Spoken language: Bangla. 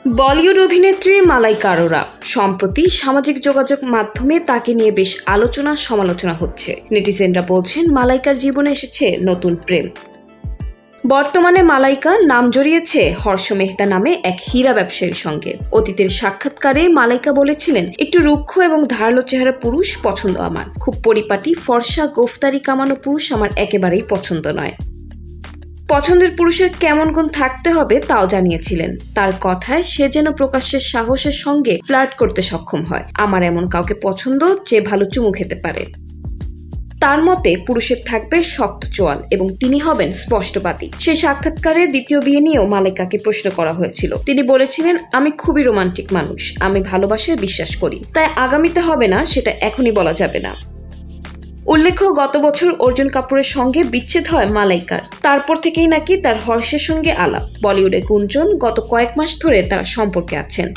বলিউড অভিনেত্রী মালাইকা আরোরা সম্প্রতি সামাজিক যোগাযোগ মাধ্যমে তাকে নিয়ে বেশ আলোচনা সমালোচনা হচ্ছে। নেটিজেনরা বলছেন মালাইকার জীবনে এসেছে নতুন প্রেম। বর্তমানে মালাইকা নাম জড়িয়েছে হর্ষ মেহতা নামে এক হীরা ব্যবসায়ীর সঙ্গে। অতীতের সাক্ষাৎকারে মালাইকা বলেছিলেন, একটু রুক্ষ এবং ধারালো চেহারা পুরুষ পছন্দ আমার, খুব পরিপাটি ফর্সা গোফতারি কামানো পুরুষ আমার একেবারেই পছন্দ নয়। পছন্দের পুরুষের কেমন গুণ থাকতে হবে তাও জানিয়েছিলেন। তার কথায় সে যেন প্রকাশ্যের সাহসের সঙ্গে ফ্লার্ট করতে সক্ষম হয়। আমার এমন কাউকে পছন্দ যে ভালো চুমু খেতে পারে। তার মতে পুরুষের থাকবে শক্ত চোয়াল এবং তিনি হবেন স্পষ্টবাদী। সেই সাক্ষাৎকারে দ্বিতীয় বিয়ে নিয়েও মালাইকাকে প্রশ্ন করা হয়েছিল। তিনি বলেছিলেন, আমি খুবই রোমান্টিক মানুষ, আমি ভালোবাসায় বিশ্বাস করি, তাই আগামীতে হবে না সেটা এখনই বলা যাবে না। উল্লেখ্য, গত বছর অর্জুন কাপুরের সঙ্গে বিচ্ছেদ হয় মালাইকার। তারপর থেকেই নাকি তার হর্ষের সঙ্গে আলাপ। বলিউডে গুঞ্জন গত কয়েক মাস ধরে তারা সম্পর্কে আছেন।